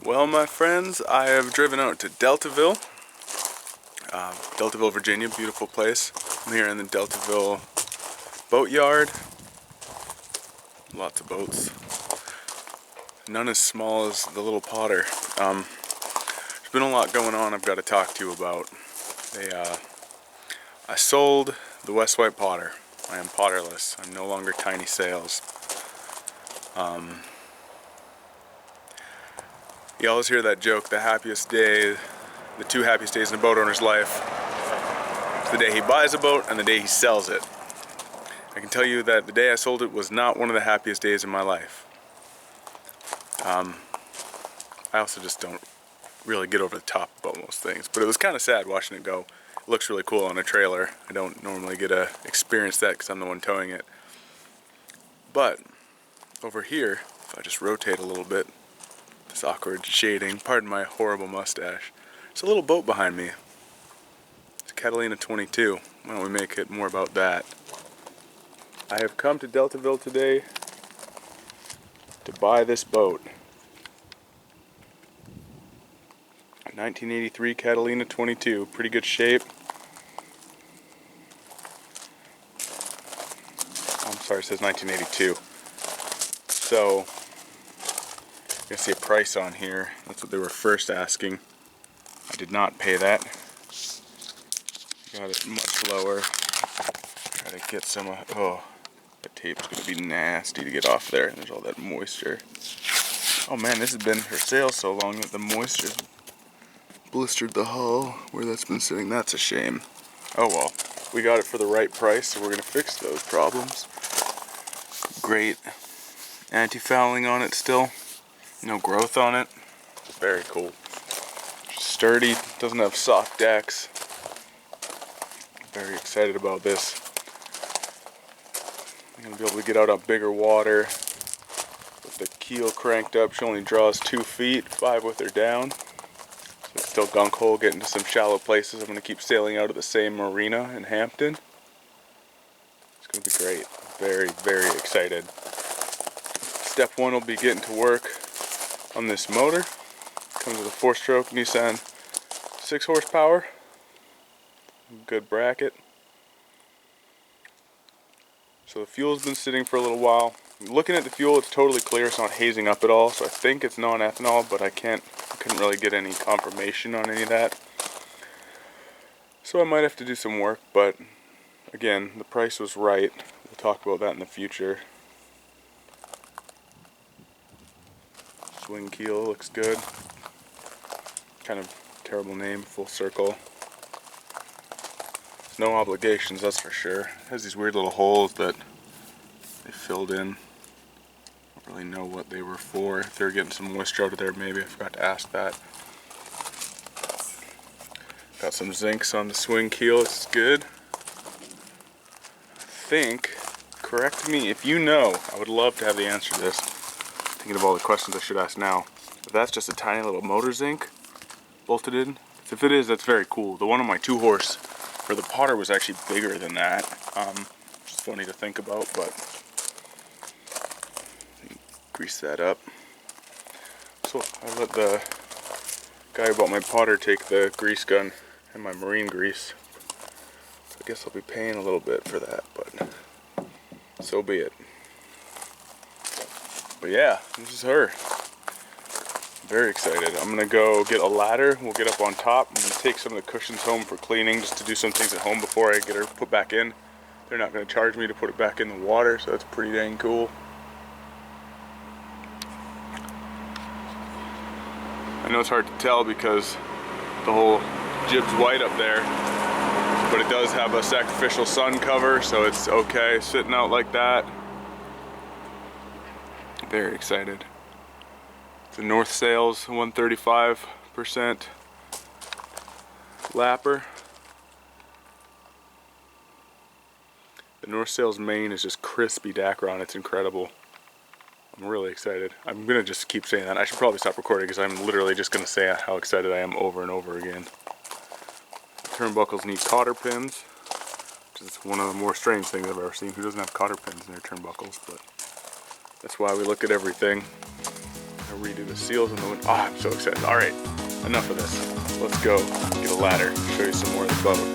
Well, my friends, I have driven out to Deltaville, Virginia, beautiful place. I'm here in the Deltaville boatyard. Lots of boats. None as small as the little Potter. There's been a lot going on I've got to talk to you about. I sold the West Wight Potter. I am Potterless. I'm no longer Tiny Sails. You always hear that joke, the happiest day, the two happiest days in a boat owner's life, it's the day he buys a boat and the day he sells it. I can tell you that the day I sold it was not one of the happiest days in my life. I also just don't really get over the top about most things, but it was kind of sad watching it go. It looks really cool on a trailer. I don't normally get to experience that because I'm the one towing it. But over here, if I just rotate a little bit, this awkward shading, pardon my horrible mustache, there's a little boat behind me. It's a Catalina 22. Why don't we make it more about that? I have come to Deltaville today to buy this boat. A 1983 Catalina 22, pretty good shape. I'm sorry, it says 1982. So, you can see a price on here. That's what they were first asking. I did not pay that. Got it much lower. Try to get some, oh, that tape's gonna be nasty to get off there. There's all that moisture. Oh man, this has been for sale so long that the moisture blistered the hull where that's been sitting. That's a shame. Oh well, we got it for the right price, so we're gonna fix those problems. Great anti-fouling on it still. No growth on it. Very cool. Sturdy, doesn't have soft decks. Very excited about this. I'm gonna be able to get out on bigger water. With the keel cranked up, she only draws 2 feet, 5 with her down. So it's still gunk hole, getting to some shallow places. I'm gonna keep sailing out of the same marina in Hampton. It's gonna be great. Very, very excited. Step 1 will be getting to work on this motor. Comes with a 4-stroke Nissan 6 horsepower. Good bracket. So the fuel's been sitting for a little while. Looking at the fuel, it's totally clear. It's not hazing up at all. So I think it's non-ethanol, but I couldn't really get any confirmation on any of that. So I might have to do some work, but again, the price was right. We'll talk about that in the future. Swing keel looks good. Kind of terrible name, Full Circle. There's no obligations, that's for sure. It has these weird little holes that they filled in. I don't really know what they were for. If they were getting some moisture out of there, maybe. I forgot to ask that. Got some zincs on the swing keel, it's good. I think, correct me if you know, I would love to have the answer to this. Thinking of all the questions I should ask now. If that's just a tiny little motor zinc bolted in, if it is, that's very cool. The one on my 2-horse for the Potter was actually bigger than that. It's funny to think about, but grease that up. So I let the guy who bought my Potter take the grease gun and my marine grease. So I guess I'll be paying a little bit for that, but so be it. But yeah, this is her. Very excited. I'm gonna go get a ladder. We'll get up on top and take some of the cushions home for cleaning, just to do some things at home before I get her put back in. They're not gonna charge me to put it back in the water, so that's pretty dang cool. I know it's hard to tell because the whole jib's white up there, but it does have a sacrificial sun cover, so it's okay sitting out like that. Very excited. The North Sails 135% lapper. The North Sails main is just crispy Dacron. It's incredible. I'm really excited. I'm gonna just keep saying that. I should probably stop recording because I'm literally just gonna say how excited I am over and over again. The turnbuckles need cotter pins, which is one of the more strange things I've ever seen. Who doesn't have cotter pins in their turnbuckles? But that's why we look at everything. I'll redo the seals in the window. I'm so excited. All right, enough of this. Let's go get a ladder, show you some more of the boat.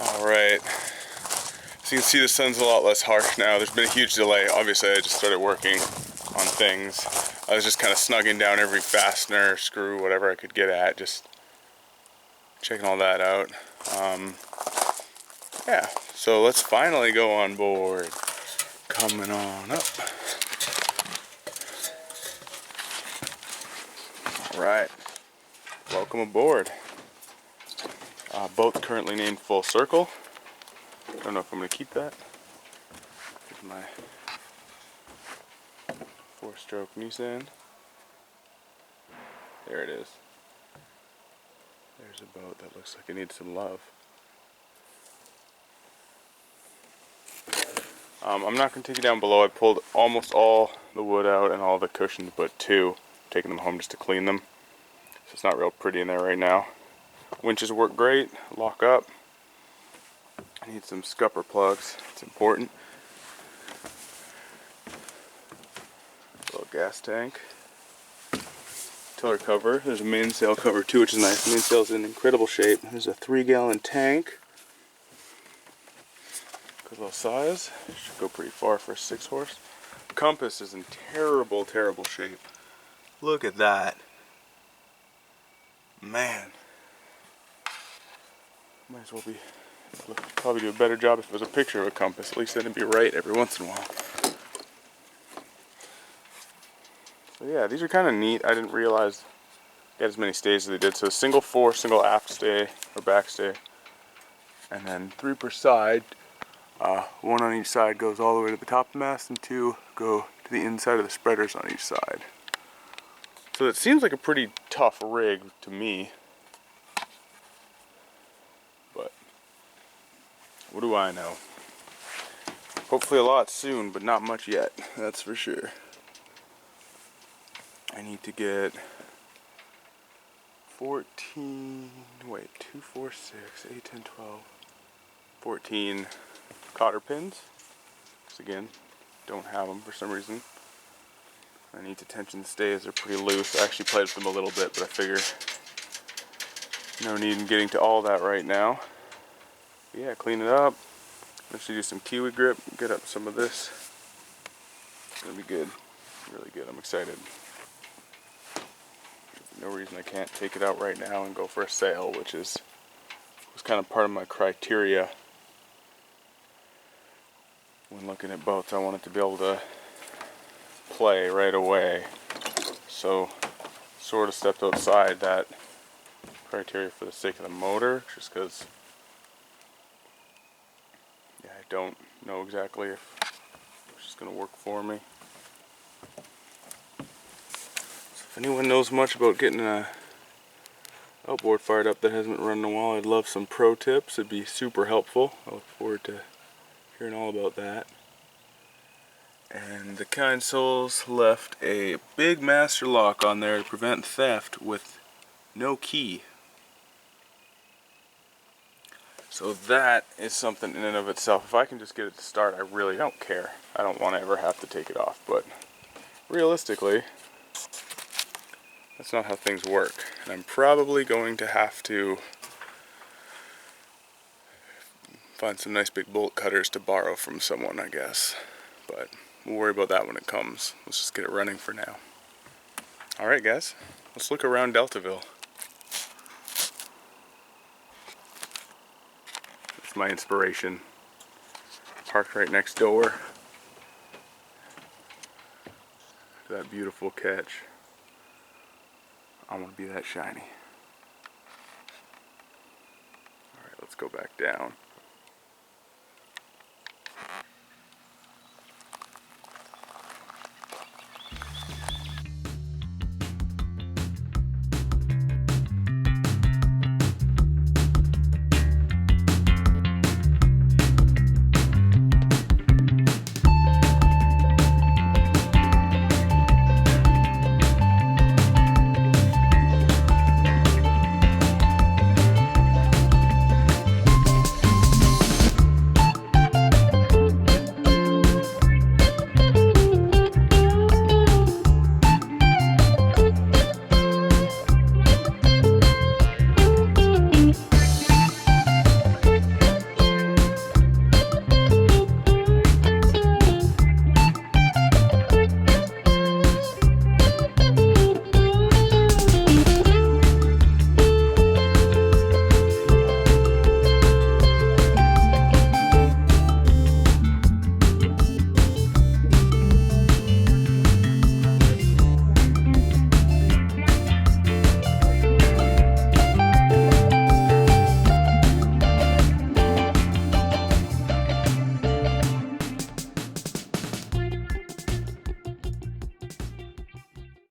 Alright, so you can see the sun's a lot less harsh now. There's been a huge delay. Obviously I just started working on things. I was just kind of snugging down every fastener, screw, whatever I could get at, just checking all that out. Yeah, so let's finally go on board. Coming on up. Alright, welcome aboard. Boat's currently named Full Circle. Don't know if I'm going to keep that. Here's my 4-stroke Nissan. There it is. There's a boat that looks like it needs some love. I'm not going to take you down below. I pulled almost all the wood out and all the cushions but 2. Taking them home just to clean them. So it's not real pretty in there right now. Winches work great, lock up. I need some scupper plugs, it's important. Little gas tank. Tiller cover, there's a mainsail cover too, which is nice. The mainsail's in incredible shape. There's a 3-gallon tank. Good little size, should go pretty far for a 6-horse. Compass is in terrible, terrible shape. Look at that. Man. Might as well be, probably do a better job if it was a picture of a compass. At least then it'd be right every once in a while. So yeah, these are kind of neat. I didn't realize they had as many stays as they did. So a single fore, single aft stay, or back stay. And then 3 per side. 1 on each side goes all the way to the top of the mast, and 2 go to the inside of the spreaders on each side. So it seems like a pretty tough rig to me. What do I know? Hopefully a lot soon, but not much yet, that's for sure. I need to get 14, wait, 2, 4, 6, 8, 10, 12, 14 cotter pins. Because again, don't have them for some reason. I need to tension the stays, they're pretty loose. I actually played with them a little bit, but I figure no need in getting to all that right now. Yeah, clean it up. Actually do some kiwi grip, get up some of this. It's gonna be good, really good. I'm excited. No reason I can't take it out right now and go for a sail, which was kind of part of my criteria when looking at boats. I wanted to be able to play right away. So sort of stepped outside that criteria for the sake of the motor, just because I don't know exactly if it's just going to work for me. So if anyone knows much about getting a outboard fired up that hasn't run in a while, I'd love some pro tips. It'd be super helpful. I look forward to hearing all about that. And the kind souls left a big master lock on there to prevent theft with no key. So that is something in and of itself. If I can just get it to start, I really don't care. I don't want to ever have to take it off, but realistically, that's not how things work. And I'm probably going to have to find some nice big bolt cutters to borrow from someone, I guess. But we'll worry about that when it comes. Let's just get it running for now. Alright guys, let's look around Deltaville. That's my inspiration. Parked right next door. That beautiful catch. I want to be that shiny. go back down.